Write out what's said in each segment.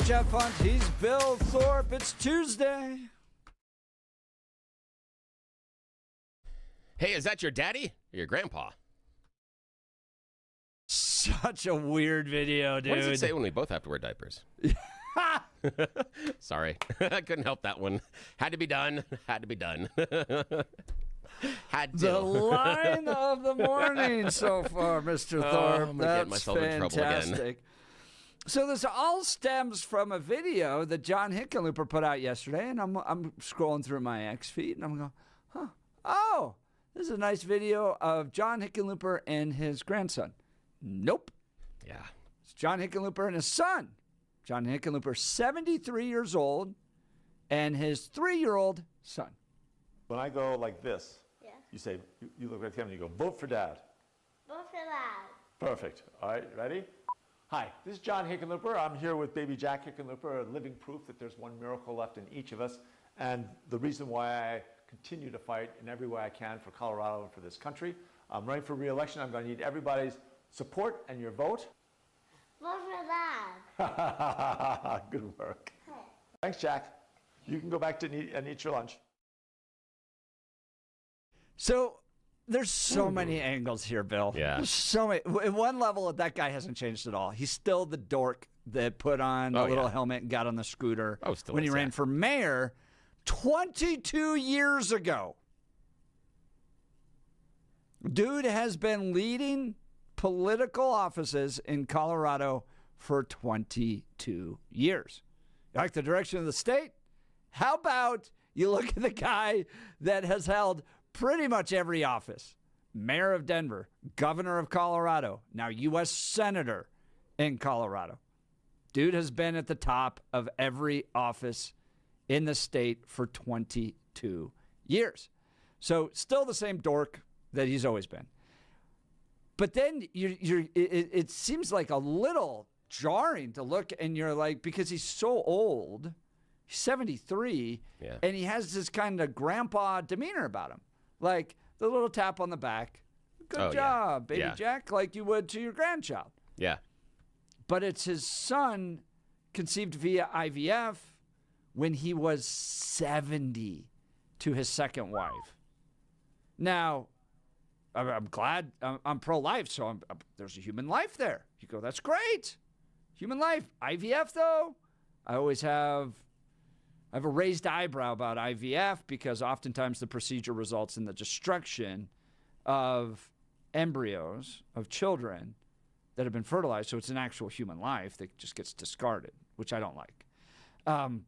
Jeff Hunt. He's Bill Thorpe. It's Tuesday. Hey, is that your daddy or your grandpa? Such a weird video, dude. What does it say when we both have to wear diapers? Sorry. I couldn't help that one. Had to be done. Had to be done. Had to. The line of the morning so far, Mr. Thorpe. I'm gonna get myself in trouble again. So this all stems from a video that John Hickenlooper put out yesterday, and I'm scrolling through my X feed, and I'm going, oh, this is a nice video of John Hickenlooper and his grandson. Nope. Yeah. It's John Hickenlooper and his son. John Hickenlooper, 73 years old, and his 3-year-old son. When I go like this, Yeah. you say, you look at him and you go, vote for Dad. Vote for that. Perfect. All right, ready? Hi, this is John Hickenlooper. I'm here with baby Jack Hickenlooper, living proof that there's one miracle left in each of us. And the reason why I continue to fight in every way I can for Colorado and for this country. I'm running for re-election. I'm going to need everybody's support and your vote. Vote for that. Good work. Thanks, Jack. You can go back to eat your lunch. So there's so many angles here, Bill. Yeah. There's so many. At one level, that guy hasn't changed at all. He's still the dork that put on a little helmet and got on the scooter when he ran for mayor 22 years ago. Dude has been leading political offices in Colorado for 22 years. You like the direction of the state? How about you look at the guy that has held pretty much every office? Mayor of Denver, governor of Colorado, now U.S. senator in Colorado. Dude has been at the top of every office in the state for 22 years. So still the same dork that he's always been. But then it seems like a little jarring to look, and you're like, because he's so old, he's 73, and he has this kind of grandpa demeanor about him. Like the little tap on the back. Good job, baby Jack, like you would to your grandchild. Yeah. But it's his son conceived via IVF when he was 70 to his second wife. Now, I'm glad I'm pro-life, so there's a human life there. You go, that's great. Human life. IVF, though, I have a raised eyebrow about IVF because oftentimes the procedure results in the destruction of embryos of children that have been fertilized. So it's an actual human life that just gets discarded, which I don't like.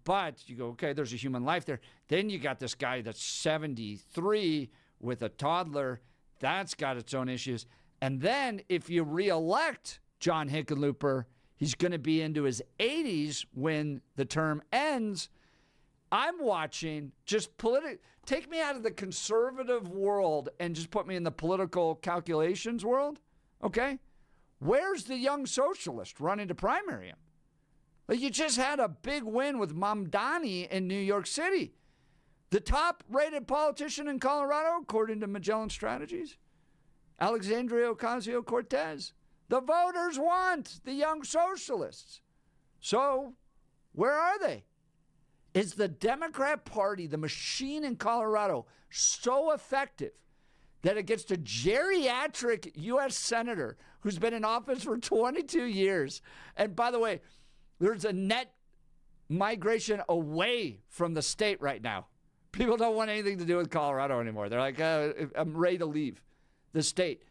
But you go, okay, there's a human life there. Then you got this guy that's 73 with a toddler. That's got its own issues. And then if you reelect John Hickenlooper, he's going to be into his 80s when the term ends. I'm watching just take me out of the conservative world and just put me in the political calculations world, okay? Where's the young socialist running to primary him? Like, you just had a big win with Mamdani in New York City. The top-rated politician in Colorado, according to Magellan Strategies, Alexandria Ocasio-Cortez. The voters want the young socialists. So, where are they? Is the Democrat Party, the machine in Colorado, so effective that it gets to geriatric U.S. senator who's been in office for 22 years? And by the way, there's a net migration away from the state right now. People don't want anything to do with Colorado anymore. They're like, I'm ready to leave the state.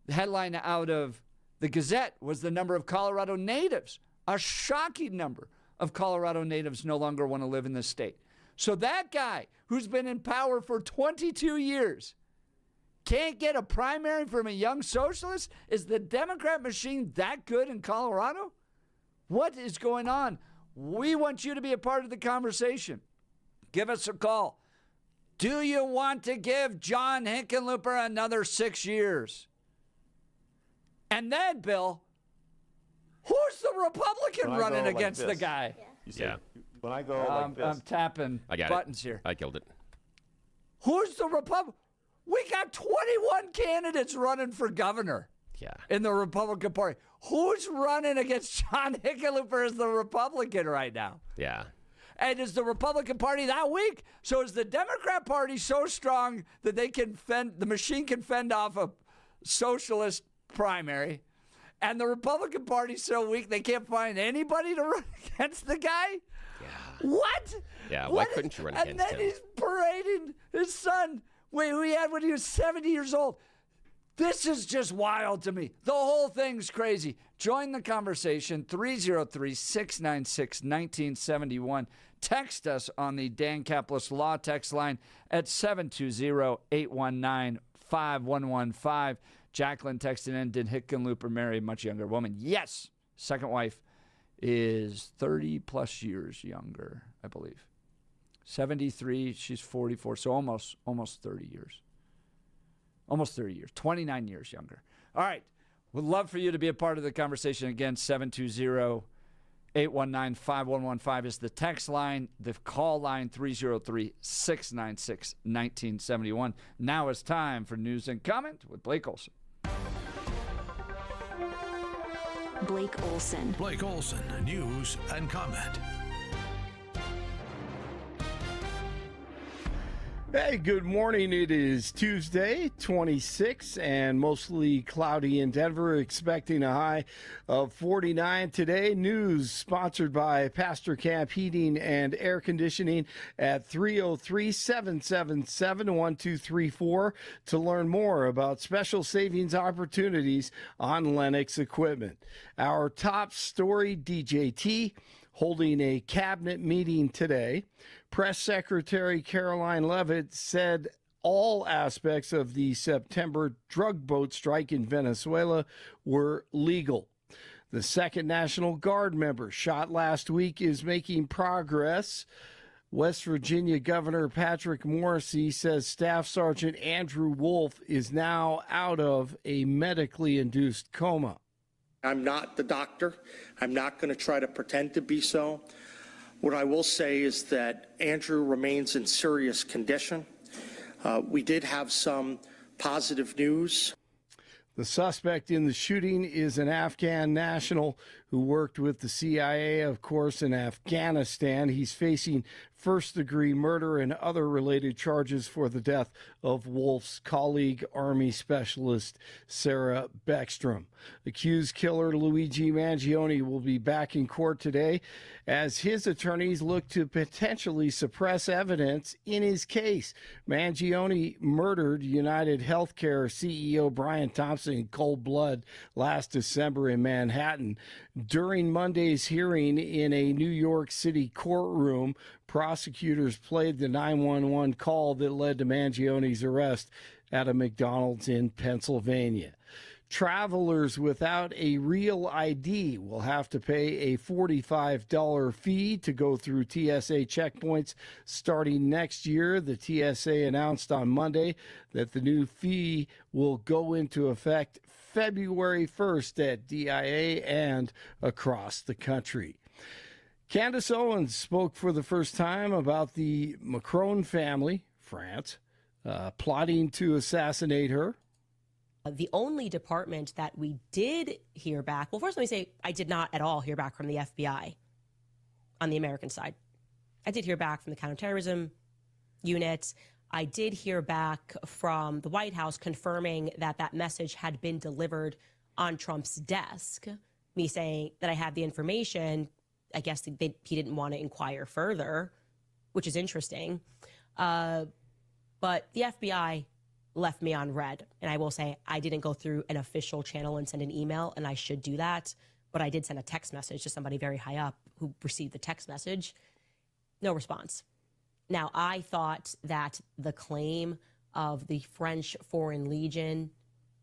The headline out of the Gazette was the number of Colorado natives, a shocking number of Colorado natives no longer want to live in this state. So that guy who's been in power for 22 years can't get a primary from a young socialist? Is the Democrat machine that good in Colorado? What is going on? We want you to be a part of the conversation. Give us a call. Do you want to give John Hickenlooper another 6 years? And then, Bill, who's the Republican running against the guy? You say, when I go like this. I'm tapping buttons here. I killed it. Who's the Republican? We got 21 candidates running for governor. Yeah. in the Republican Party. Who's running against John Hickenlooper as the Republican right now? Yeah. And is the Republican Party that weak? So is the Democrat Party so strong that the machine can fend off a socialist primary, and the Republican Party so weak they can't find anybody to run against the guy? Yeah. What? Yeah, why What couldn't you run and against then him? he's parading his son we had when he was 70 years old. This is just wild to me. The whole thing's crazy. Join the conversation, 303-696-1971. Text us on the Dan Caplis Law text line at 720-819-5115. Jacqueline texted in, did Hickenlooper marry a much younger woman? Yes. Second wife is 30-plus years younger, I believe. 73, she's 44, so almost 30 years. Almost 30 years, 29 years younger. All right. Would love for you to be a part of the conversation. Again, 720-819-5115 is the text line. The call line, 303-696-1971. Now it's time for News and Comment with Blake Olson. Blake Olson. Blake Olson, News and Comment. Hey, good morning. It is Tuesday, 26, and mostly cloudy in Denver, expecting a high of 49 today. News sponsored by Pastor Camp Heating and Air Conditioning at 303-777-1234 to learn more about special savings opportunities on Lennox equipment. Our top story, DJT, holding a cabinet meeting today. Press Secretary Caroline Leavitt said all aspects of the September drug boat strike in Venezuela were legal. The second National Guard member shot last week is making progress. West Virginia Governor Patrick Morrisey says Staff Sergeant Andrew Wolf is now out of a medically induced coma. I'm not the doctor. I'm not going to try to pretend to be so. What I will say is that Andrew remains in serious condition. We did have some positive news. The suspect in the shooting is an Afghan national who worked with the CIA, of course, in Afghanistan. He's facing first-degree murder and other related charges for the death of Wolf's colleague, Army Specialist Sarah Beckstrom. Accused killer Luigi Mangione will be back in court today as his attorneys look to potentially suppress evidence in his case. Mangione murdered United Healthcare CEO Brian Thompson in cold blood last December in Manhattan. During Monday's hearing in a New York City courtroom, prosecutors played the 911 call that led to Mangione's arrest at a McDonald's in Pennsylvania. Travelers without a real ID will have to pay a $45 fee to go through TSA checkpoints starting next year. The TSA announced on Monday that the new fee will go into effect February 1st at DIA and across the country. Candace Owens spoke for the first time about the Macron family, France, plotting to assassinate her. The only department that we did hear back, well, first let me say I did not at all hear back from the FBI on the American side. I did hear back from the counterterrorism unit. I did hear back from the White House confirming that that message had been delivered on Trump's desk, me saying that I had the information. I guess he didn't want to inquire further, which is interesting. But the FBI left me on red. And I will say I didn't go through an official channel and send an email, and I should do that. But I did send a text message to somebody very high up who received the text message. No response. Now, I thought that the claim of the French Foreign Legion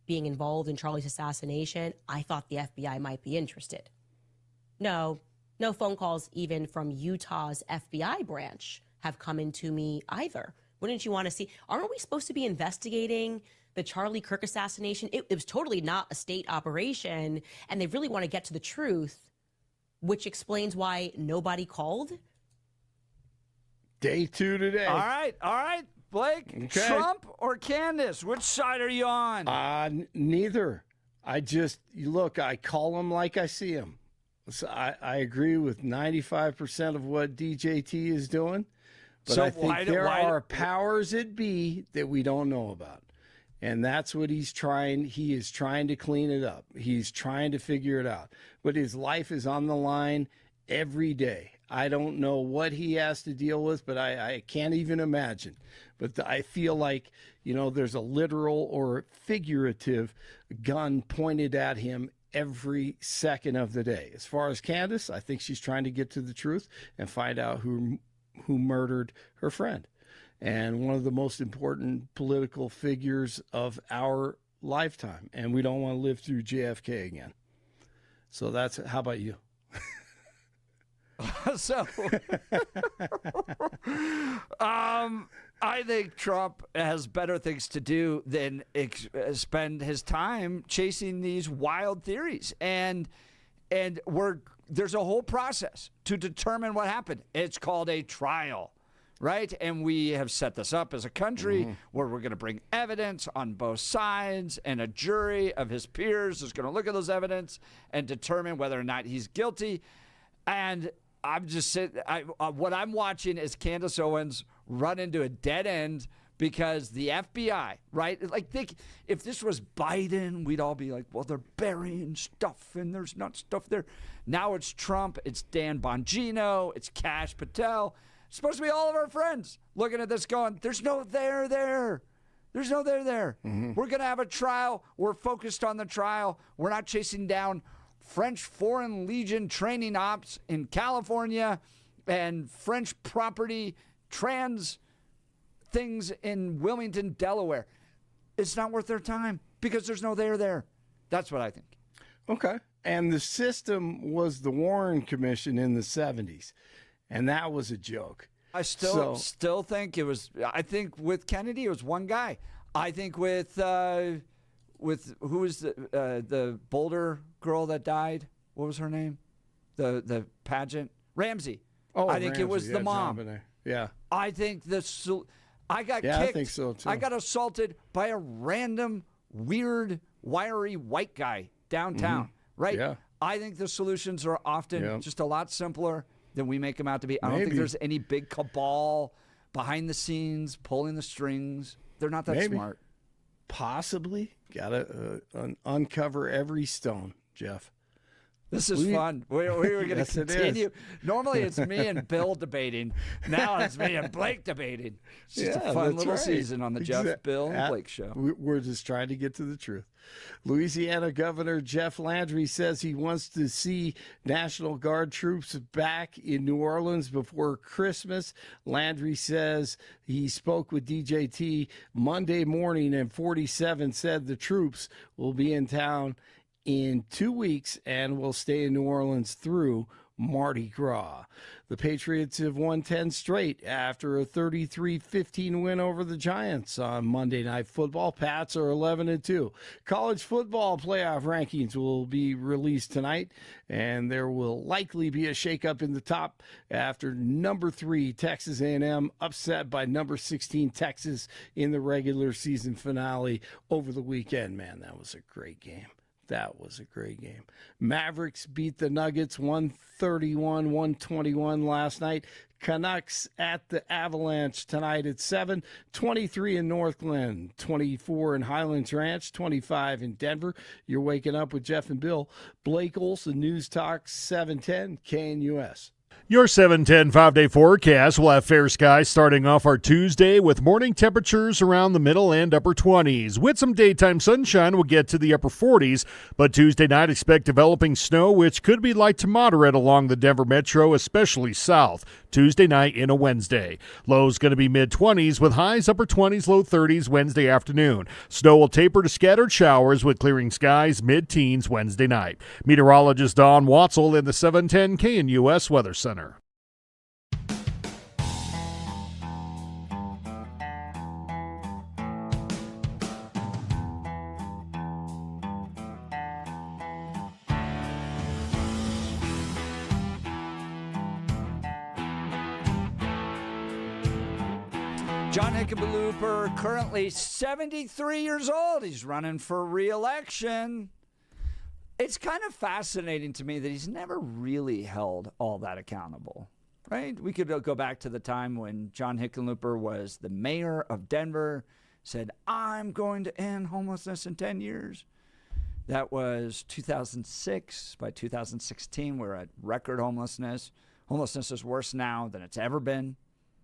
being involved in Charlie's assassination, I thought the FBI might be interested. No phone calls even from Utah's FBI branch have come into me either. Wouldn't you want to see? Aren't we supposed to be investigating the Charlie Kirk assassination? It was totally not a state operation, and they really want to get to the truth, which explains why nobody called. Day 2 today. All right, Blake. Okay. Trump or Candace? Which side are you on? Neither. I call him like I see him. So I agree with 95% of what DJT is doing, but So I think why do- there why- are powers that be that we don't know about. And that's what he's trying. He is trying to clean it up. He's trying to figure it out. But his life is on the line every day. I don't know what he has to deal with, but I can't even imagine. But I feel like, there's a literal or figurative gun pointed at him every second of the day. As far as Candace, I think she's trying to get to the truth and find out who murdered her friend. And one of the most important political figures of our lifetime. And we don't want to live through JFK again. So how about you? So, I think Trump has better things to do than spend his time chasing these wild theories. And there's a whole process to determine what happened. It's called a trial. Right? And we have set this up as a country where we're going to bring evidence on both sides, and a jury of his peers is going to look at those evidence and determine whether or not he's guilty. And I'm just sitting, what I'm watching is Candace Owens run into a dead end because the FBI, right? Like, think if this was Biden, we'd all be like, well, they're burying stuff and there's not stuff there. Now it's Trump, it's Dan Bongino, it's Kash Patel. It's supposed to be all of our friends looking at this going, there's no there there. There's no there there. We're going to have a trial. We're focused on the trial. We're not chasing down French Foreign Legion training ops in California and French property trans things in Wilmington, Delaware. It's not worth their time because there's no there there. That's what I think. Okay. And the system was the Warren Commission in the 70s. And that was a joke. I still think it was. I think with Kennedy, it was one guy. I think with who was the Boulder girl that died? What was her name? The pageant Ramsey. Oh, I think Ramsey, it was the mom. Yeah. I think I got kicked. I think so too. I got assaulted by a random, weird, wiry white guy downtown. Right. Yeah. I think the solutions are often just a lot simpler than we make them out to be. I don't think there's any big cabal behind the scenes pulling the strings. They're not that smart. Possibly. Got to uncover every stone, Jeff. This is fun. We were going to continue. Normally it's me and Bill debating. Now it's me and Blake debating. It's just a fun little season on the Jeff, Bill, and Blake show. We're just trying to get to the truth. Louisiana Governor Jeff Landry says he wants to see National Guard troops back in New Orleans before Christmas. Landry says he spoke with DJT Monday morning, and 47 said the troops will be in town in 2 weeks and will stay in New Orleans through Mardi Gras. The Patriots have won 10 straight after a 33-15 win over the Giants on Monday Night Football. Pats are 11-2. College football playoff rankings will be released tonight, and there will likely be a shakeup in the top after number 3 Texas A&M upset by number 16 Texas in the regular season finale over the weekend. Man, that was a great game. That was a great game. Mavericks beat the Nuggets 131-121 last night. Canucks at the Avalanche tonight at 7. 23 in Northland, 24 in Highlands Ranch, 25 in Denver. You're waking up with Jeff and Bill. Blake Olson, News Talk 710 KNUS. Your 710 5-day forecast will have fair skies starting off our Tuesday with morning temperatures around the middle and upper 20s. With some daytime sunshine, we'll get to the upper 40s. But Tuesday night, expect developing snow, which could be light to moderate along the Denver metro, especially south. Tuesday night into Wednesday. Lows going to be mid-20s with highs upper 20s, low 30s Wednesday afternoon. Snow will taper to scattered showers with clearing skies mid-teens Wednesday night. Meteorologist Don Watzel in the 710 KNUS Weather Center. John Hickenlooper, currently 73 years old. He's running for re-election. It's kind of fascinating to me that he's never really held all that accountable, right? We could go back to the time when John Hickenlooper was the mayor of Denver, said, I'm going to end homelessness in 10 years. That was 2006. By 2016, we're at record homelessness. Homelessness is worse now than it's ever been.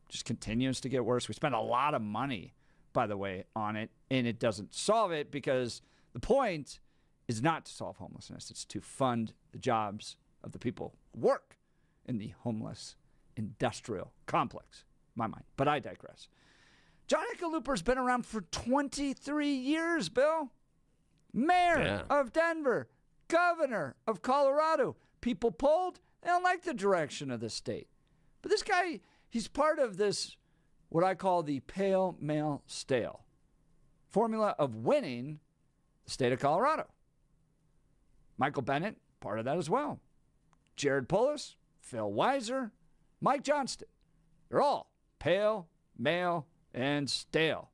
Just continues to get worse. We spend a lot of money, by the way, on it, and it doesn't solve it because the point is not to solve homelessness. It's to fund the jobs of the people who work in the homeless industrial complex, in my mind. But I digress. John Hickenlooper's been around for 23 years, Bill. Mayor of Denver, governor of Colorado. People polled, they don't like the direction of the state. But this guy, he's part of this, what I call the pale male stale formula of winning the state of Colorado. Michael Bennett, part of that as well. Jared Polis, Phil Weiser, Mike Johnston. They're all pale, male, and stale.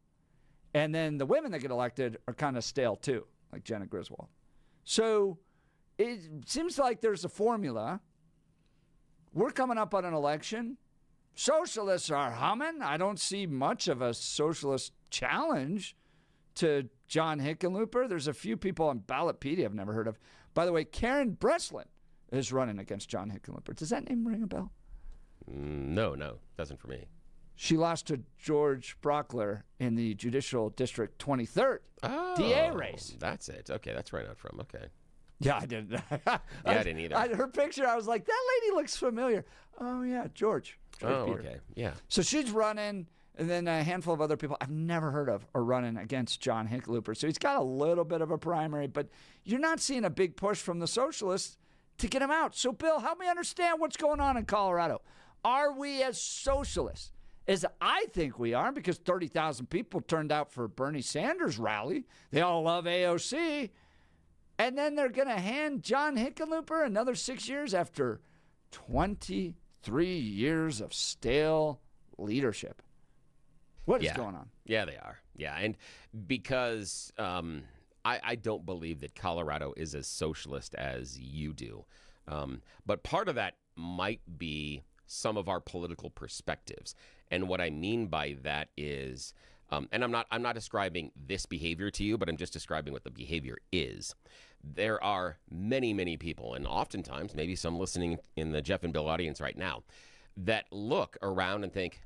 And then the women that get elected are kind of stale too, like Jenna Griswold. So it seems like there's a formula. We're coming up on an election. Socialists are humming. I don't see much of a socialist challenge to John Hickenlooper. There's a few people on Ballotpedia I've never heard of. By the way, Karen Breslin is running against John Hickenlooper. Does that name ring a bell? No, doesn't for me. She lost to George Brockler in the Judicial District 23rd DA race. That's it. Okay, that's right out from. Okay. Yeah, I didn't. I didn't either. Her picture, I was like, that lady looks familiar. Oh, yeah, George Peter. Okay, yeah. So she's running, and then a handful of other people I've never heard of are running against John Hickenlooper. So he's got a little bit of a primary, but you're not seeing a big push from the socialists to get him out. So, Bill, help me understand what's going on in Colorado. Are we as socialists as I think we are? Because 30,000 people turned out for Bernie Sanders' rally. They all love AOC. And then they're going to hand John Hickenlooper another 6 years after 23 years of stale leadership. What is going on? Yeah, they are. Yeah, and because I don't believe that Colorado is as socialist as you do. But part of that might be some of our political perspectives. And what I mean by that is, and I'm not describing this behavior to you, but I'm just describing what the behavior is. There are many, many people, and oftentimes, maybe some listening in the Jeff and Bill audience right now, that look around and think,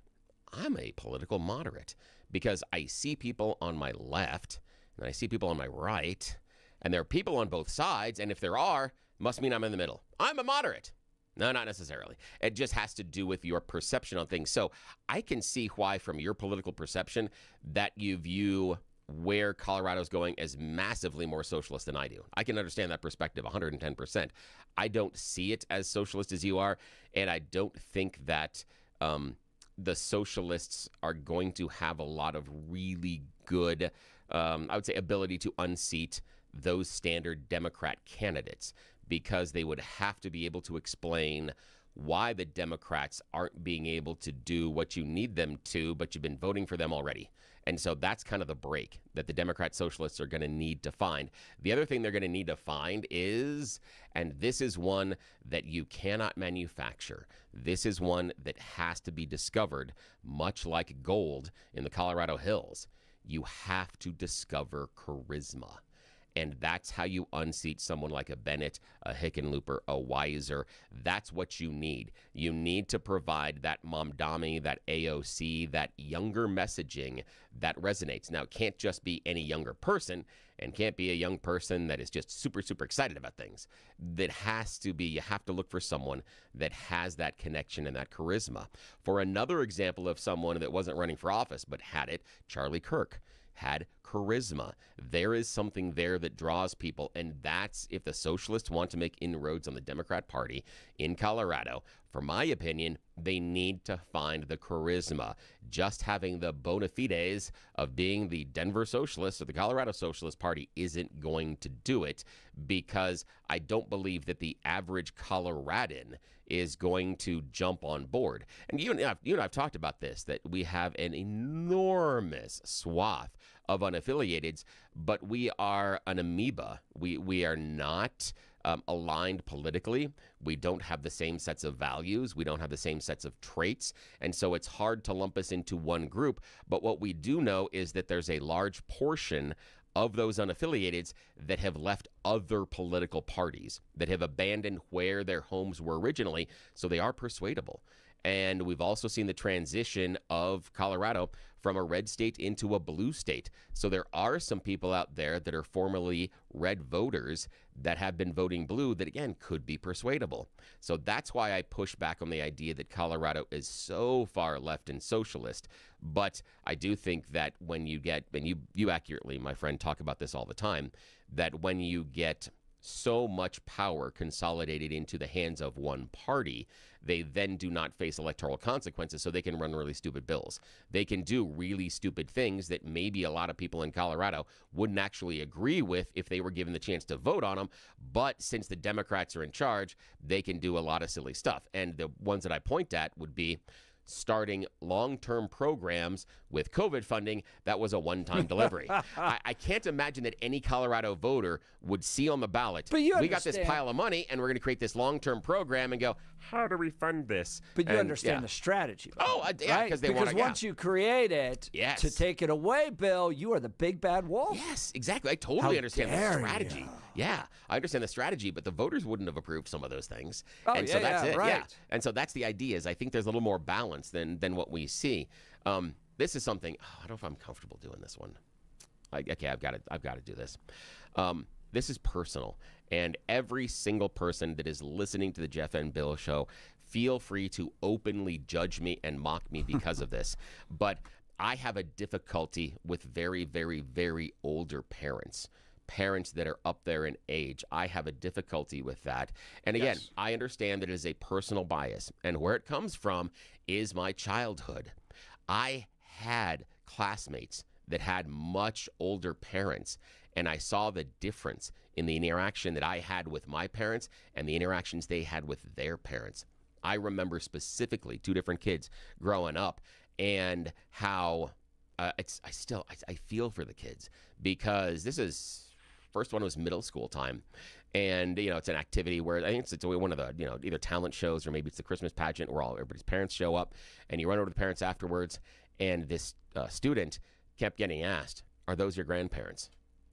I'm a political moderate, because I see people on my left and I see people on my right, and there are people on both sides, and if there are, must mean I'm in the middle. I'm a moderate. No, not necessarily. It just has to do with your perception on things. So I can see why, from your political perception, that you view where Colorado's going as massively more socialist than I do. I can understand that perspective 110%. I don't see it as socialist as you are, and I don't think that the socialists are going to have a lot of really good, I would say, ability to unseat those standard Democrat candidates, because they would have to be able to explain why the Democrats aren't being able to do what you need them to, but you've been voting for them already. And so that's kind of the break that the Democrat socialists are going to need to find. The other thing they're going to need to find is, and this is one that you cannot manufacture, this is one that has to be discovered, much like gold in the Colorado hills. You have to discover charisma. And that's how you unseat someone like a Bennett, a Hickenlooper, a Weiser. That's what you need. You need to provide that Mamdani, that AOC, that younger messaging that resonates. Now, it can't just be any younger person, and can't be a young person that is just super, super excited about things. That has to be, you have to look for someone that has that connection and that charisma. For another example of someone that wasn't running for office but had it, Charlie Kirk had charisma. There is something there that draws people, and that's, if the socialists want to make inroads on the Democrat Party in Colorado, for my opinion, they need to find the charisma. Just having the bona fides of being the Denver Socialists or the Colorado Socialist Party isn't going to do it, because I don't believe that the average Coloradan is going to jump on board. And you and I have talked about this, that we have an enormous swath of unaffiliateds, but we are an amoeba. We are not aligned politically. We don't have the same sets of values. We don't have the same sets of traits. And so it's hard to lump us into one group. But what we do know is that there's a large portion of those unaffiliateds that have left other political parties, that have abandoned where their homes were originally, so they are persuadable. And we've also seen the transition of Colorado from a red state into a blue state. So there are some people out there that are formerly red voters that have been voting blue that, again, could be persuadable. So that's why I push back on the idea that Colorado is so far left and socialist. But I do think that when you get, and you accurately, my friend, talk about this all the time, that when you get so much power consolidated into the hands of one party, they then do not face electoral consequences, so they can run really stupid bills. They can do really stupid things that maybe a lot of people in Colorado wouldn't actually agree with if they were given the chance to vote on them. But since the Democrats are in charge, they can do a lot of silly stuff. And the ones that I point at would be starting long-term programs with COVID funding that was a one-time delivery. I can't imagine that any Colorado voter would see on the ballot, we got this pile of money and we're going to create this long-term program and go, how do we fund this? But you understand the strategy. Oh, yeah, right? because once you create it, to take it away, Bill, you are the big bad wolf. Yes, exactly. I totally understand the strategy. Yeah, I understand the strategy, but the voters wouldn't have approved some of those things. Oh, and so that's it. Right. Yeah. And so that's the idea, is I think there's a little more balance than what we see. This is something, I don't know if I'm comfortable doing this one. Okay, I've got to do this. This is personal, and every single person that is listening to the Jeff and Bill show, feel free to openly judge me and mock me because of this. But I have a difficulty with very, very, very older parents that are up there in age. I have a difficulty with that. And again, I understand that it is a personal bias, and where it comes from is my childhood. I had classmates that had much older parents, and I saw the difference in the interaction that I had with my parents and the interactions they had with their parents. I remember specifically 2 different kids growing up, and how I feel for the kids, because this is, first one was middle school time. And, it's an activity where I think it's one of the, either talent shows or maybe it's the Christmas pageant where everybody's parents show up, and you run over to the parents afterwards, and this student kept getting asked, are those your grandparents?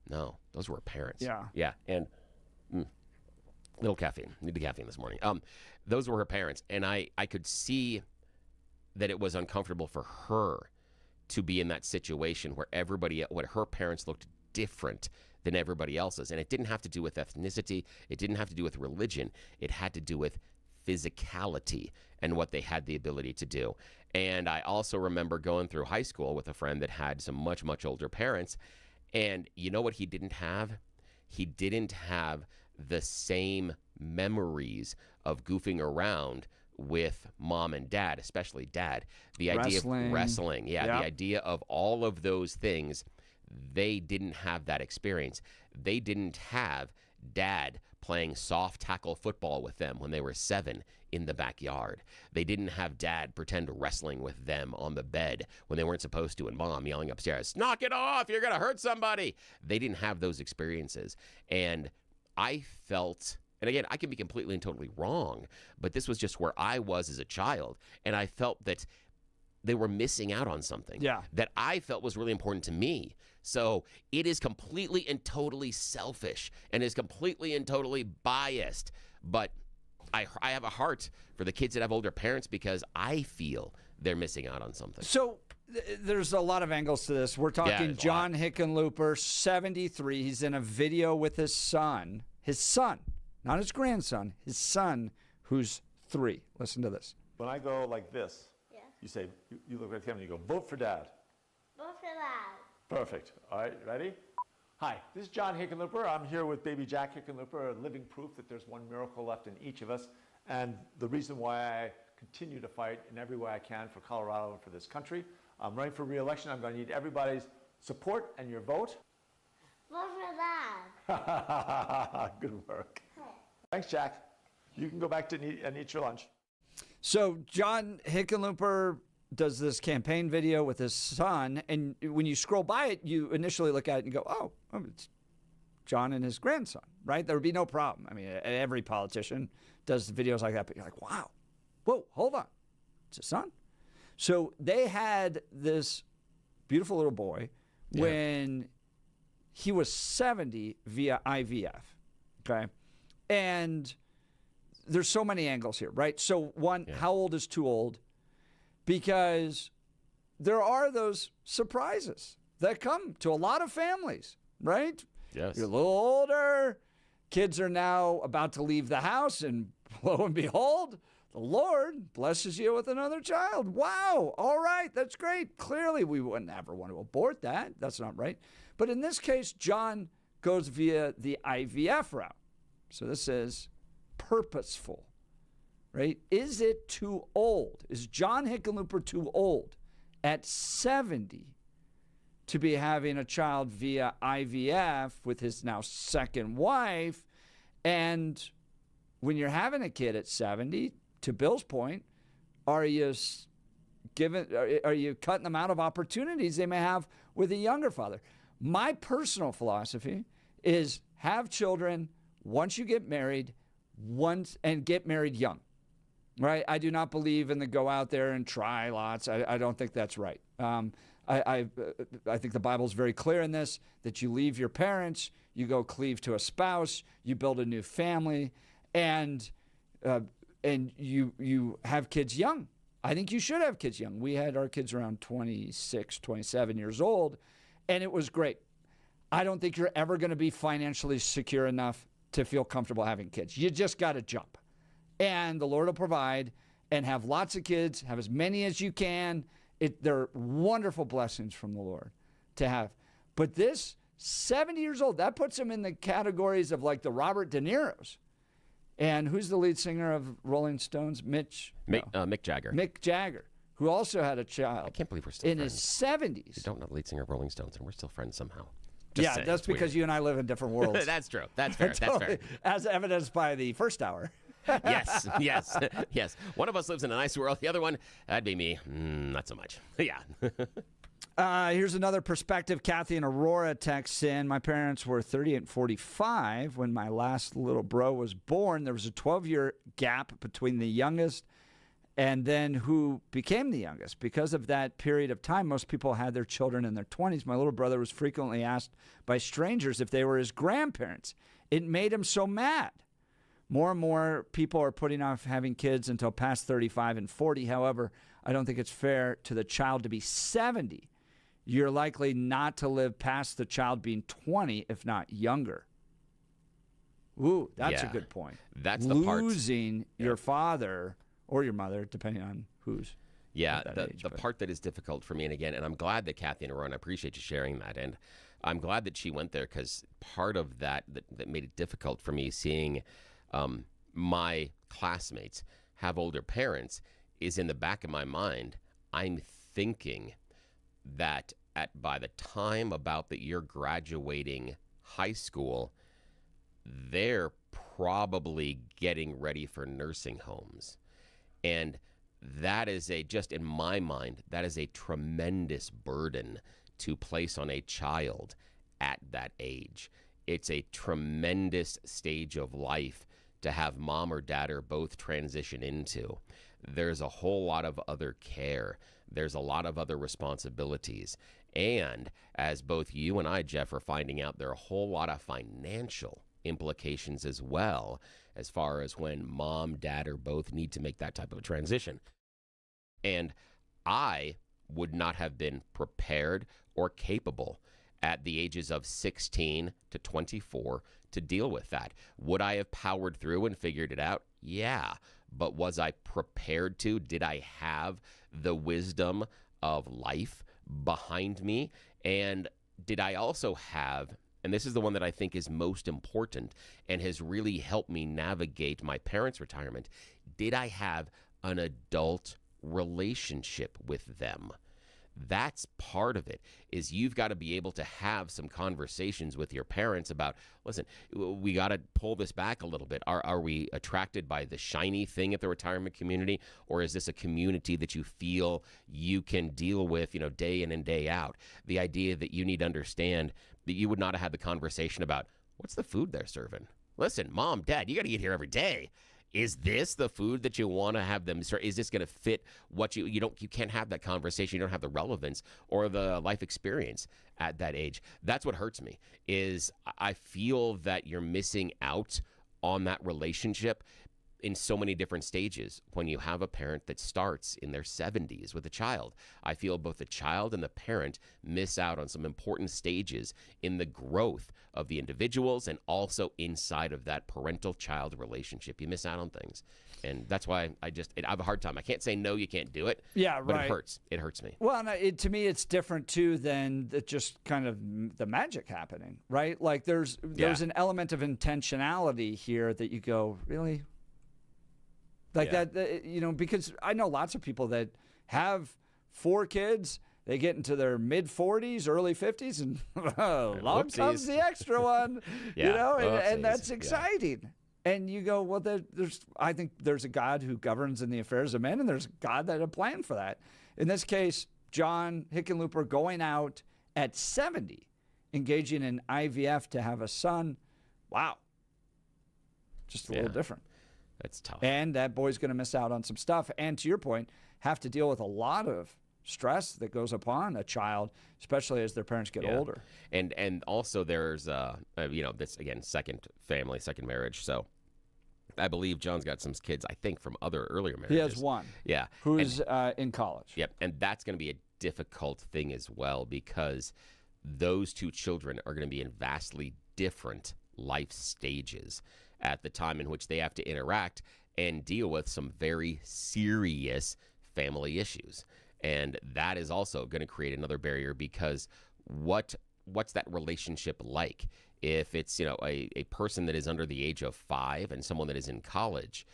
No, those were parents. Yeah. And little caffeine. Need the caffeine this morning. Those were her parents. And I could see that it was uncomfortable for her to be in that situation where her parents looked different than everybody else's. And it didn't have to do with ethnicity. It didn't have to do with religion. It had to do with physicality and what they had the ability to do. And I also remember going through high school with a friend that had some much, much older parents. And you know what he didn't have? He didn't have the same memories of goofing around with mom and dad, especially dad. The idea of wrestling. The idea of all of those things. They didn't have that experience. They didn't have dad playing soft tackle football with them when they were 7 in the backyard. They didn't have dad pretend wrestling with them on the bed when they weren't supposed to, and mom yelling upstairs, knock it off, you're going to hurt somebody. They didn't have those experiences. And I felt, and again, I can be completely and totally wrong, but this was just where I was as a child, and I felt that they were missing out on something that I felt was really important to me. So it is completely and totally selfish and is completely and totally biased. But I have a heart for the kids that have older parents because I feel they're missing out on something. So there's a lot of angles to this. We're talking John Hickenlooper, 73. He's in a video with his son, not his grandson, his son, who's 3. Listen to this. When I go like this, you say, you look at him and you go, vote for dad. Vote for dad. Perfect. All right, ready? Hi, this is John Hickenlooper. I'm here with baby Jack Hickenlooper, living proof that there's one miracle left in each of us. And the reason why I continue to fight in every way I can for Colorado and for this country. I'm running for re-election. I'm going to need everybody's support and your vote. Vote for dad. Good work. Thanks, Jack. You can go back to eat your lunch. So John Hickenlooper does this campaign video with his son, and when you scroll by it, you initially look at it and go, oh, it's John and his grandson, right? There would be no problem. I mean, every politician does videos like that, but you're like, wow, whoa, hold on. It's a son. So they had this beautiful little boy when he was 70 via IVF, okay? And there's so many angles here, right? So one, how old is too old? Because there are those surprises that come to a lot of families, right? Yes. You're a little older. Kids are now about to leave the house, and lo and behold, the Lord blesses you with another child. Wow. All right. That's great. Clearly, we wouldn't ever want to abort that. That's not right. But in this case, John goes via the IVF route. So this is purposeful, right? Is it too old? Is John Hickenlooper too old at 70 to be having a child via IVF with his now second wife? And when you're having a kid at 70, to Bill's point, are you cutting them out of opportunities they may have with a younger father? My personal philosophy is have children once you get married, and get married young, right? I do not believe in the go out there and try lots. I don't think that's right. I think the Bible's very clear in this, that you leave your parents, you go cleave to a spouse, you build a new family, and you have kids young. I think you should have kids young. We had our kids around 26, 27 years old, and it was great. I don't think you're ever going to be financially secure enough to feel comfortable having kids. You just got to jump. And the Lord will provide, and have lots of kids, have as many as you can. They're wonderful blessings from the Lord to have. But this, 70 years old, that puts him in the categories of like the Robert De Niro's. And who's the lead singer of Rolling Stones? Mick Jagger. Mick Jagger, who also had a child. I can't believe we're still in friends. his 70s. You don't know the lead singer of Rolling Stones, and we're still friends somehow. That's because you and I live in different worlds. That's true. That's fair. That's fair. As evidenced by the first hour. Yes. One of us lives in a nice world. The other one, that'd be me. Not so much. Yeah. Here's another perspective. Kathy and Aurora texts in. My parents were 38 and 45 when my last little bro was born. There was a 12-year gap between the youngest and then who became the youngest. Because of that period of time, most people had their children in their 20s. My little brother was frequently asked by strangers if they were his grandparents. It made him so mad. More and more people are putting off having kids until past 35 and 40. However, I don't think it's fair to the child to be 70. You're likely not to live past the child being 20, if not younger. Ooh, that's a good point. That's the part. Losing your father or your mother, depending on who's. Yeah, the part that is difficult for me, and I'm glad that Kathy and Aurora, I appreciate you sharing that, and I'm glad that she went there, because part of that made it difficult for me seeing my classmates have older parents is in the back of my mind. I'm thinking that by the time about that you're graduating high school, they're probably getting ready for nursing homes. And that is just in my mind, that is a tremendous burden to place on a child at that age. It's a tremendous stage of life to have mom or dad or both transition into. There's a whole lot of other care. There's a lot of other responsibilities. And as both you and I, Jeff, are finding out, there are a whole lot of financial implications as well, as far as when mom, dad, or both need to make that type of a transition. And I would not have been prepared or capable at the ages of 16 to 24 to deal with that. Would I have powered through and figured it out? Yeah. But was I prepared to? Did I have the wisdom of life behind me? And did I also have, and this is the one that I think is most important and has really helped me navigate my parents' retirement, did I have an adult relationship with them? That's part of it, is you've got to be able to have some conversations with your parents about, listen, we got to pull this back a little bit. Are we attracted by the shiny thing at the retirement community, or is this a community that you feel you can deal with, day in and day out? The idea that you need to understand that you would not have had the conversation about, what's the food they're serving? Listen, Mom, Dad, you got to eat here every day. Is this the food that you want to have them serve? Is this going to fit what you can't have that conversation. You don't have the relevance or the life experience at that age. That's what hurts me, is I feel that you're missing out on that relationship in so many different stages when you have a parent that starts in their 70s with a child. I feel both the child and the parent miss out on some important stages in the growth of the individuals and also inside of that parental-child relationship. You miss out on things. And that's why I have a hard time. I can't say, no, you can't do it. Yeah, but right. It hurts. It hurts me. Well, and to me, it's different, too, than just kind of the magic happening, right? Like there's an element of intentionality here that you go, really? Like that, because I know lots of people that have 4 kids. They get into their mid-40s, early 50s, and along comes the extra one, and that's exciting. Yeah. And you go, well, I think there's a God who governs in the affairs of men, and there's a God that had a plan for that. In this case, John Hickenlooper going out at 70, engaging in IVF to have a son. Wow. Just a little different. That's tough. And that boy's going to miss out on some stuff. And to your point, have to deal with a lot of stress that goes upon a child, especially as their parents get older. And also there's, this, again, second family, second marriage. So I believe John's got some kids, I think, from other earlier marriages. He has one. Yeah. Who's in college. Yep. And that's going to be a difficult thing as well, because those 2 children are going to be in vastly different life stages at the time in which they have to interact and deal with some very serious family issues. And that is also going to create another barrier, because what's that relationship like? If it's, a person that is under the age of 5 and someone that is in college,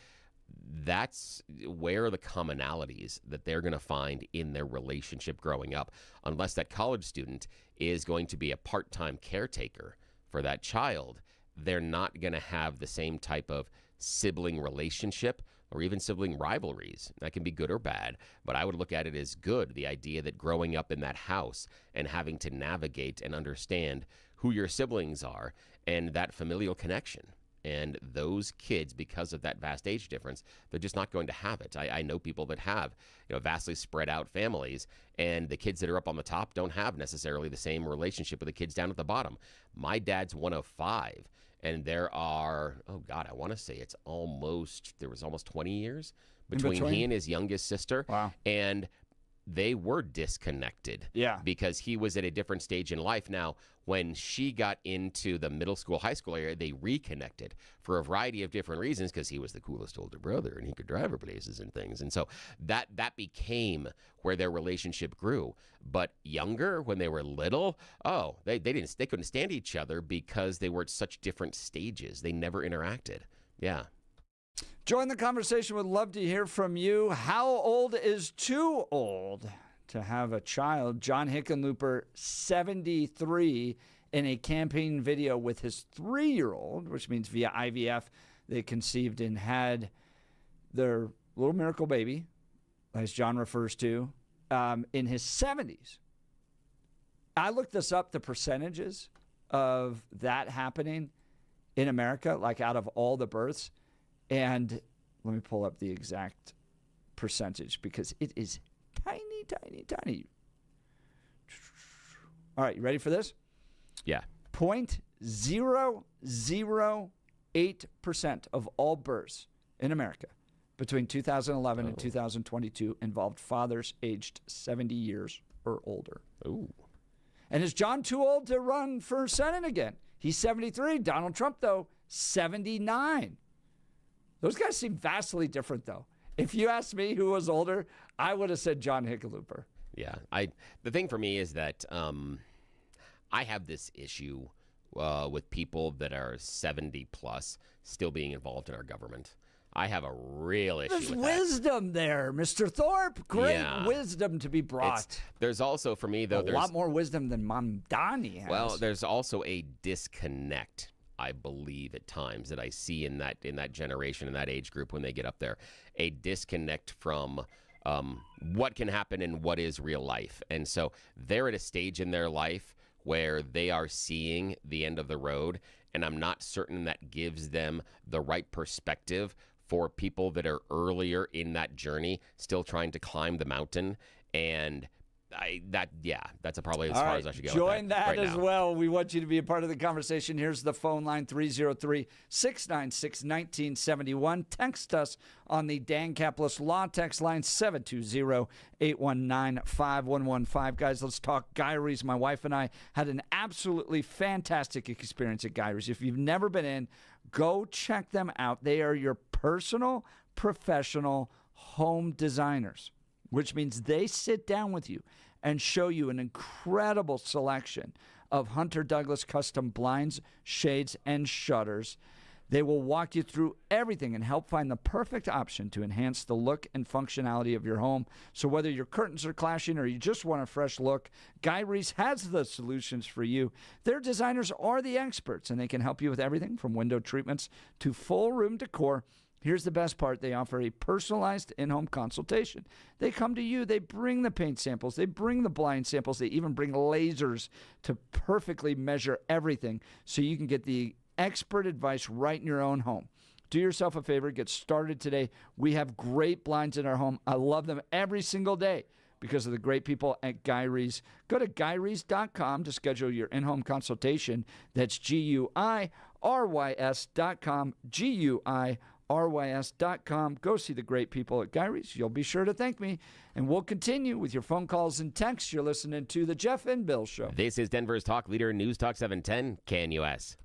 that's where are the commonalities that they're going to find in their relationship growing up, unless that college student is going to be a part-time caretaker for that child. They're not going to have the same type of sibling relationship or even sibling rivalries. That can be good or bad, but I would look at it as good, the idea that growing up in that house and having to navigate and understand who your siblings are and that familial connection. And those kids, because of that vast age difference, they're just not going to have it. I know people that have, vastly spread out families, and the kids that are up on the top don't have necessarily the same relationship with the kids down at the bottom. My dad's one of 5, and there are, I want to say there was almost 20 years between he and his youngest sister. Wow. And they were disconnected. Yeah. Because he was at a different stage in life. Now, when she got into the middle school, high school area, they reconnected for a variety of different reasons, because he was the coolest older brother and he could drive her places and things. And so that became where their relationship grew. But younger, when they were little, they couldn't stand each other because they were at such different stages. They never interacted. Yeah. Join the conversation. Would love to hear from you. How old is too old to have a child? John Hickenlooper, 73, in a campaign video with his 3-year-old, which means via IVF, they conceived and had their little miracle baby, as John refers to, in his 70s. I looked this up, the percentages of that happening in America, like out of all the births. And let me pull up the exact percentage, because it is tiny, tiny, tiny. All right, you ready for this? Yeah. 0.008% of all births in America between 2011 and 2022 involved fathers aged 70 years or older. Ooh. And is John too old to run for Senate again? He's 73. Donald Trump, though, 79. Those guys seem vastly different, though. If you asked me who was older, I would have said John Hickenlooper. Yeah. The thing for me is that I have this issue with people that are 70 plus still being involved in our government. I have a real issue with that. There's wisdom there, Mr. Thorpe. Great wisdom to be brought. There's also, for me, though, a lot more wisdom than Mamdani has. Well, there's also a disconnect, I believe, at times that I see in that generation, in that age group when they get up there. A disconnect from what can happen and what is real life. And so they're at a stage in their life where they are seeing the end of the road, and I'm not certain that gives them the right perspective for people that are earlier in that journey, still trying to climb the mountain. And that's probably as far as I should go. Join that right as now. well. We want you to be a part of the conversation. Here's the phone line, 303-696-1971. Text us on the Dan Caplis Law text line, 720-819-5115. Guys, let's talk Guy Rees. My wife and I had an absolutely fantastic experience at Guy Rees. If you've never been in, go check them out. They are your personal, professional home designers, which means they sit down with you and show you an incredible selection of Hunter Douglas custom blinds, shades, and shutters. They will walk you through everything and help find the perfect option to enhance the look and functionality of your home. So whether your curtains are clashing or you just want a fresh look, Guy Rees has the solutions for you. Their designers are the experts, and they can help you with everything from window treatments to full room decor. Here's the best part. They offer a personalized in-home consultation. They come to you. They bring the paint samples. They bring the blind samples. They even bring lasers to perfectly measure everything so you can get the expert advice right in your own home. Do yourself a favor. Get started today. We have great blinds in our home. I love them every single day because of the great people at Guy Rees. Go to GuyRees.com to schedule your in-home consultation. That's GUIRYS.com, GUIRYS.com. Go see the great people at Guy Rees. You'll be sure to thank me. And we'll continue with your phone calls and texts. You're listening to The Jeff and Bill Show. This is Denver's Talk Leader, News Talk 710, KNUS.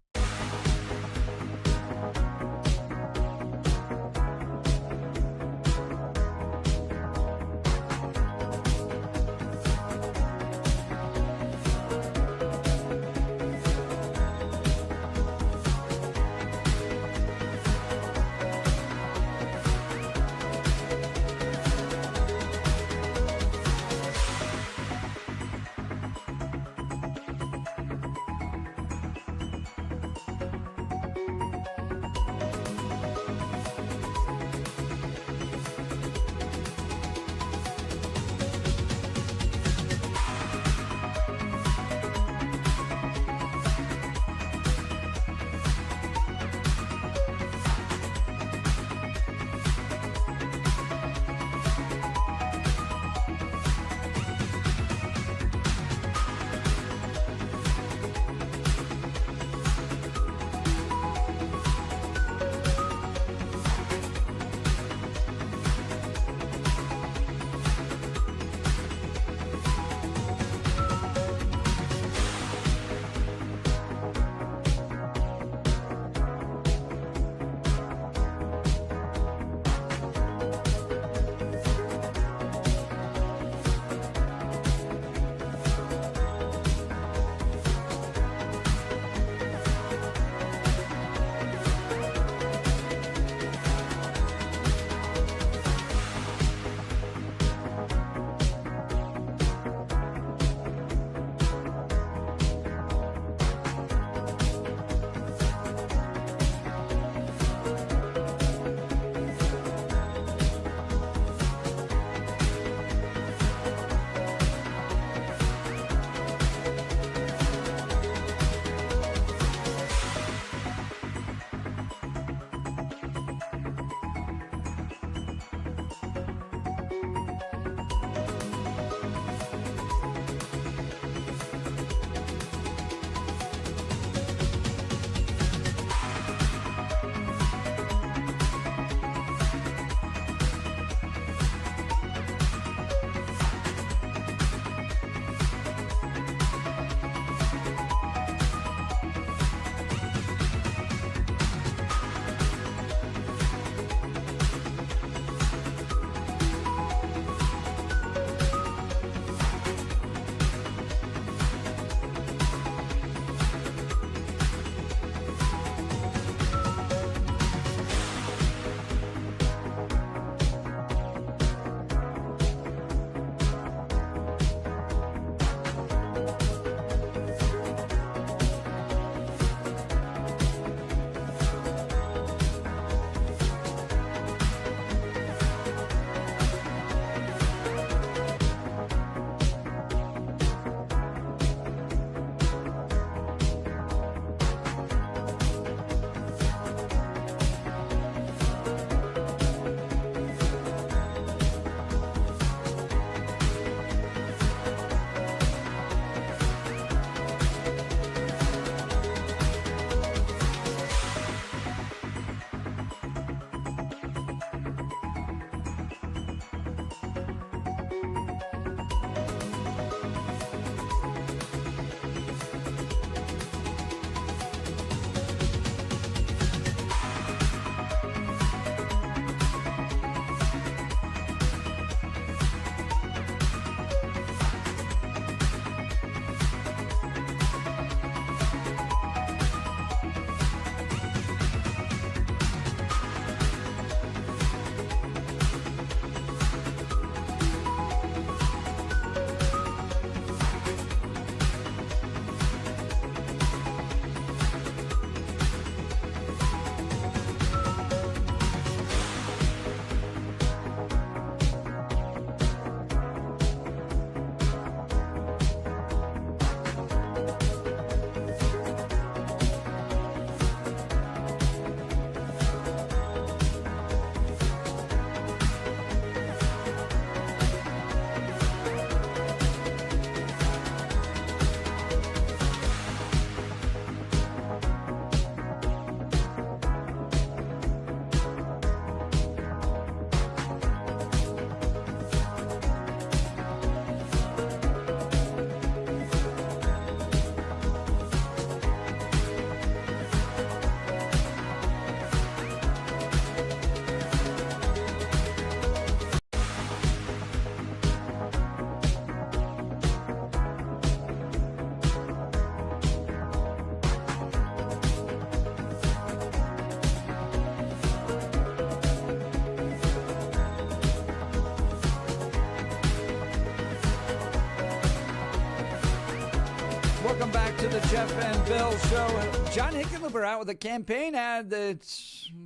Welcome back to the Jeff and Bill Show. John Hickenlooper out with a campaign ad that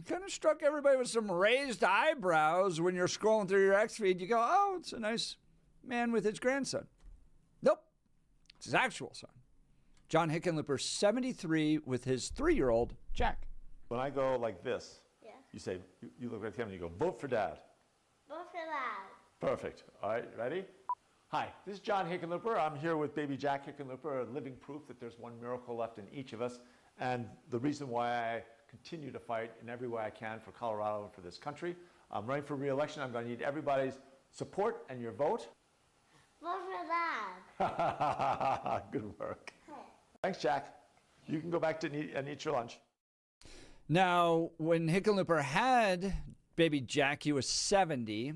kind of struck everybody with some raised eyebrows. When you're scrolling through your X feed, you go, oh, it's a nice man with his grandson. Nope, it's his actual son. John Hickenlooper, 73, with his 3-year-old, Jack. When I go like this, Yeah. you say, you look at the camera and you go, vote for Dad. Vote for Dad. Perfect. All right, ready? Hi, this is John Hickenlooper. I'm here with baby Jack Hickenlooper, living proof that there's one miracle left in each of us. And the reason why I continue to fight in every way I can for Colorado and for this country. I'm running for re-election. I'm going to need everybody's support and your vote. Vote for Dad. Good work. Thanks, Jack. You can go back to eat your lunch. Now, when Hickenlooper had baby Jack, he was 70.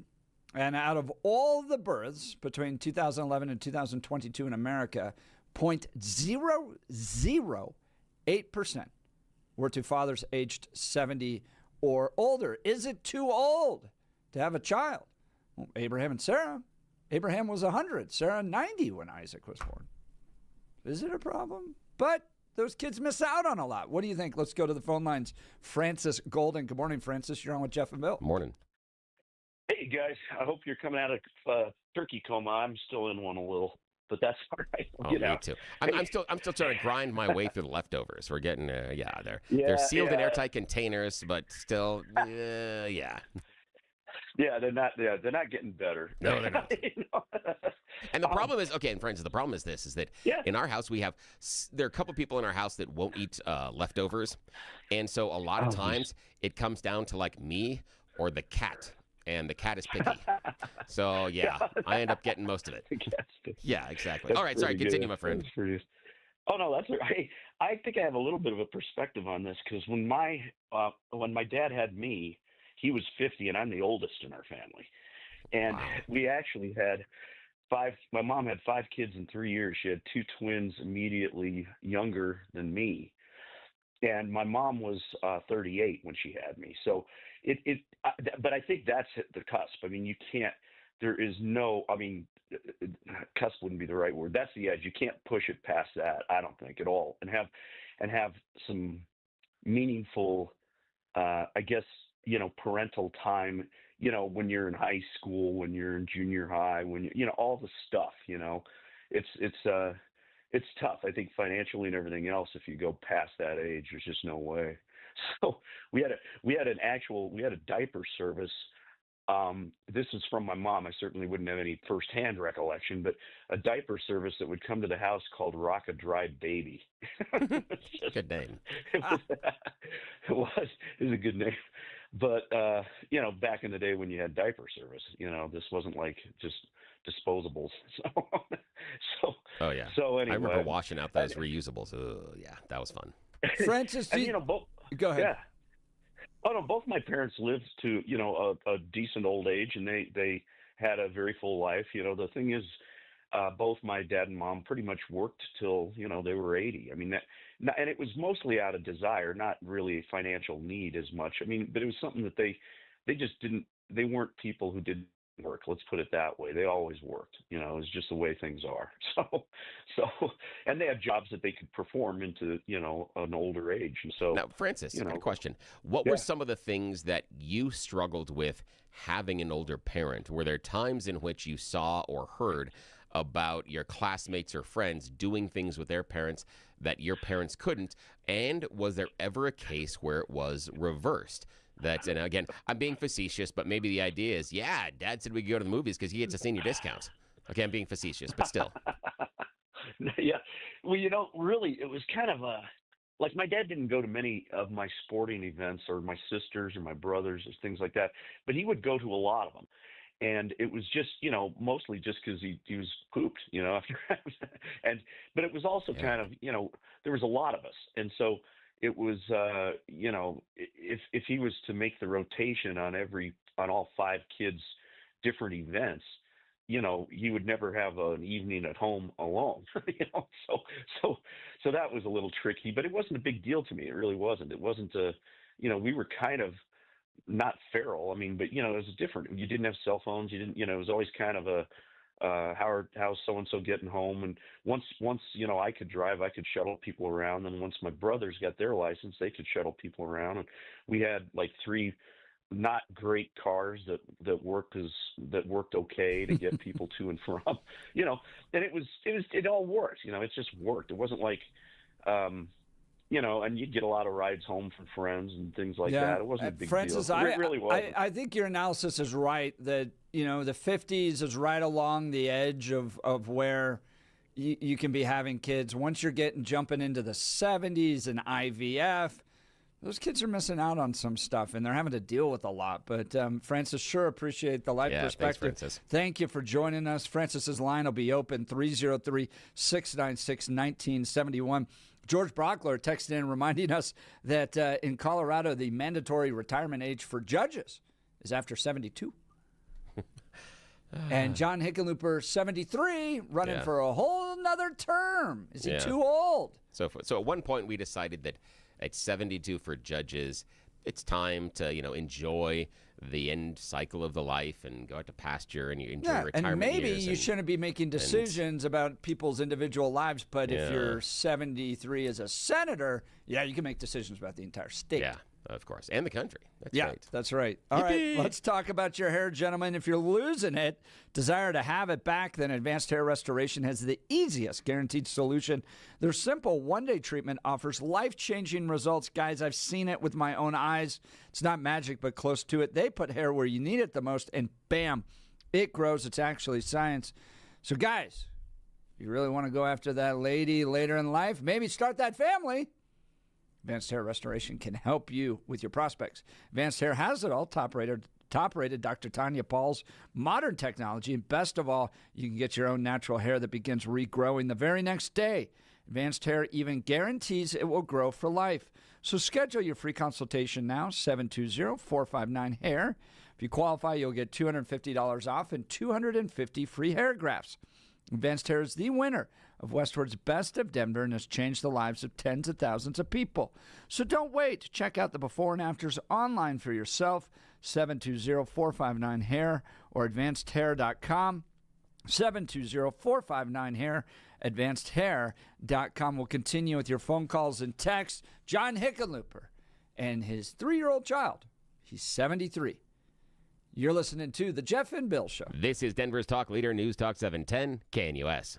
And out of all the births between 2011 and 2022 in America, 0.008% were to fathers aged 70 or older. Is it too old to have a child? Well, Abraham and Sarah. Abraham was 100, Sarah 90 when Isaac was born. Is it a problem? But those kids miss out on a lot. What do you think? Let's go to the phone lines. Francis Golden. Good morning, Francis. You're on with Jeff and Bill. Morning. Hey, guys. I hope you're coming out of turkey coma. I'm still in one a little, but that's all right. Me too. I'm still trying to grind my way through the leftovers. We're getting, they're sealed in airtight containers, but still, yeah. Yeah, they're not getting better. No, they're not. And the problem is, and friends, the problem is this, is that in our house there are a couple people in our house that won't eat leftovers. And so a lot of times it comes down to like me or the cat. And the cat is picky. So, I end up getting most of it. Yeah, exactly. That's all right, sorry, continue, my friend. Oh, no, that's all right. I think I have a little bit of a perspective on this because when my dad had me, he was 50, and I'm the oldest in our family. And we actually had my mom had 5 kids in 3 years. She had 2 twins immediately younger than me. And my mom was 38 when she had me. So but I think that's the cusp. I mean, cusp wouldn't be the right word. That's the edge. You can't push it past that, I don't think, at all. And have some meaningful, parental time, when you're in high school, when you're in junior high, when all the stuff, it's tough. I think financially and everything else, if you go past that age, there's just no way. So we had a diaper service. This is from my mom. I certainly wouldn't have any firsthand recollection, but a diaper service that would come to the house called Rock a Dry Baby. Good name. It was a good name. But, back in the day when you had diaper service, this wasn't like just disposables. Oh, yeah. So anyway. I remember washing out those reusables. Oh, yeah, that was fun. Francis, go ahead. Yeah. Oh, no, both my parents lived to, a decent old age, and they had a very full life. The thing is, both my dad and mom pretty much worked till, they were 80. I mean, and it was mostly out of desire, not really financial need as much. I mean, but it was something that they just they weren't people who did work. Let's put it that way. They always worked, it was just the way things are. So, and they had jobs that they could perform into, an older age. And so now, Francis, I got a question. What were some of the things that you struggled with having an older parent? Were there times in which you saw or heard about your classmates or friends doing things with their parents that your parents couldn't? And was there ever a case where it was reversed? And again, I'm being facetious, but maybe the idea is, Dad said we could go to the movies because he gets a senior discount. Okay, I'm being facetious, but still. Yeah. Well, really, it was kind of like my dad didn't go to many of my sporting events or my sisters or my brothers or things like that, but he would go to a lot of them. And it was just, mostly just because he was pooped, after. But it was also kind of, there was a lot of us. And so it was, if he was to make the rotation on all 5 kids' different events, he would never have an evening at home alone, So that was a little tricky, but it wasn't a big deal to me. It really wasn't. It wasn't we were kind of not feral. I mean, but it was different. You didn't have cell phones. You didn't. It was always kind of how's so and so getting home? And once I could drive, I could shuttle people around. And once my brothers got their license, they could shuttle people around. And we had like 3 not great cars that worked okay to get people to and from, and it all worked. It just worked. It wasn't like, and you'd get a lot of rides home from friends and things like that. It wasn't a big Francis, deal. It really wasn't. I think your analysis is right that, the 50s is right along the edge of where you can be having kids. Once you're jumping into the 70s and IVF, those kids are missing out on some stuff, and they're having to deal with a lot. But, Francis, sure appreciate the life perspective. Thanks, Francis. Thank you for joining us. Francis's line will be open, 303-696-1971. George Brockler texted in reminding us that in Colorado, the mandatory retirement age for judges is after 72. And John Hickenlooper, 73, running for a whole nother term. Is he too old? So at one point, we decided that at 72 for judges, it's time to, enjoy the end cycle of the life and go out to pasture and you enjoy retirement and maybe years. You shouldn't be making decisions about people's individual lives, but if you're 73 as a senator, you can make decisions about the entire state. Yeah, of course. And the country. That's right. That's right. All right, let's talk about your hair, gentlemen. If you're losing it, desire to have it back, then Advanced Hair Restoration has the easiest guaranteed solution. Their simple one-day treatment offers life-changing results. Guys, I've seen it with my own eyes. It's not magic, but close to it. They put hair where you need it the most, and bam, it grows. It's actually science. So, guys, if you really want to go after that lady later in life, maybe start that family. Advanced Hair Restoration can help you with your prospects. Advanced Hair has it all. Top-rated Dr. Tanya Paul's modern technology. And best of all, you can get your own natural hair that begins regrowing the very next day. Advanced Hair even guarantees it will grow for life. So schedule your free consultation now, 720-459-HAIR. If you qualify, you'll get $250 off and 250 free hair grafts. Advanced Hair is the winner of Westward's Best of Denver and has changed the lives of tens of thousands of people. So don't wait. Check out the before and afters online for yourself, 720-459-HAIR or advancedhair.com, 720-459-HAIR, advancedhair.com. We'll continue with your phone calls and texts. John Hickenlooper and his 3-year-old child. He's 73. You're listening to The Jeff and Bill Show. This is Denver's Talk Leader, News Talk 710, KNUS.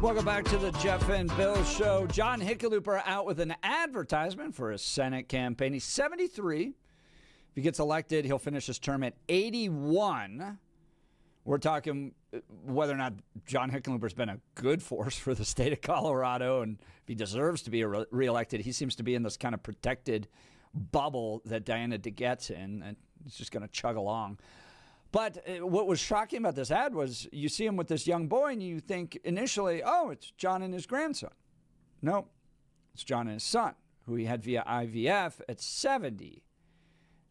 Welcome back to the Jeff and Bill Show. John Hickenlooper out with an advertisement for his Senate campaign. He's 73. If he gets elected, he'll finish his term at 81. We're talking whether or not John Hickenlooper's been a good force for the state of Colorado and if he deserves to be reelected. He seems to be in this kind of protected bubble that Diana DeGette's in, and he's just going to chug along. But what was shocking about this ad was you see him with this young boy and you think initially, oh, it's John and his grandson. No, it's John and his son, who he had via IVF at 70.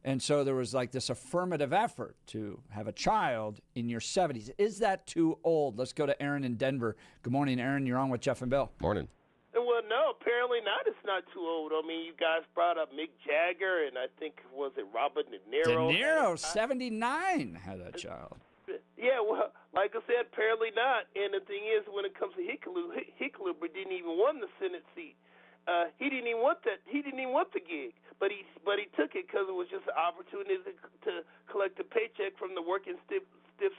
And so there was like this affirmative effort to have a child in your 70s. Is that too old? Let's go to Aaron in Denver. Good morning, Aaron. You're on with Jeff and Bill. Morning. Well, no, apparently not. It's not too old. I mean, you guys brought up Mick Jagger, and I think, was it Robert De Niro? De Niro, 79, had a child. Yeah, well, like I said, apparently not. And the thing is, when it comes to Hickenlooper didn't even want the Senate seat. He didn't even want that. He didn't even want the gig, but he took it because it was just an opportunity to collect a paycheck from the working stiff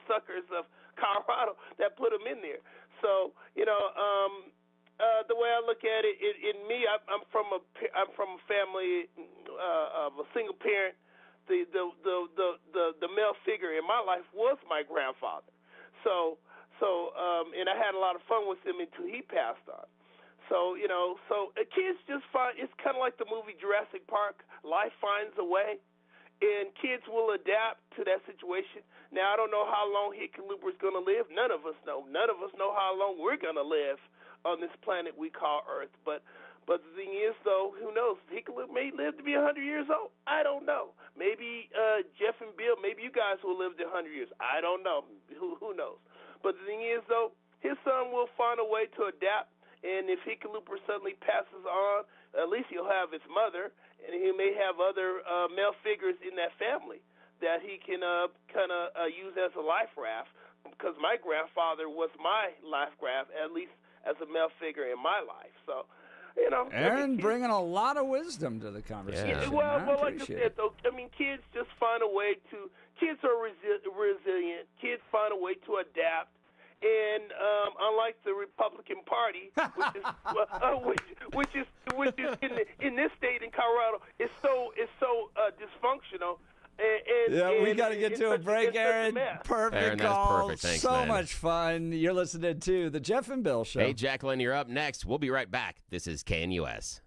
suckers of Colorado that put him in there. So, you know, the way I look at it, in me, I'm from a family of a single parent. The male figure in my life was my grandfather. So and I had a lot of fun with him until he passed on. So, you know, kids just find, it's kind of like the movie Jurassic Park. Life finds a way, and kids will adapt to that situation. Now, I don't know how long Hickenlooper's going to live. None of us know. None of us know how long we're going to live on this planet we call Earth. But the thing is, though, who knows? Hickenlooper may live to be 100 years old. I don't know. Maybe Jeff and Bill, maybe you guys will live to 100 years. I don't know. Who knows? But the thing is, though, his son will find a way to adapt. And if Hickenlooper suddenly passes on, at least he'll have his mother, and he may have other male figures in that family that he can kind of use as a life raft. Because my grandfather was my life raft, at least as a male figure in my life. So, you know, Aaron bringing a lot of wisdom to the conversation. Yeah. Well, like I said, though, I mean, kids just find a way to. Kids are resilient. Kids find a way to adapt. And unlike the Republican Party, which is in this state in Colorado, is so dysfunctional. And we got to get to a break, Aaron. Perfect Aaron, call. Perfect. Thanks, so man. much fun. You're listening to the Jeff and Bill Show. Hey, Jacqueline, you're up next. We'll be right back. This is KNUS.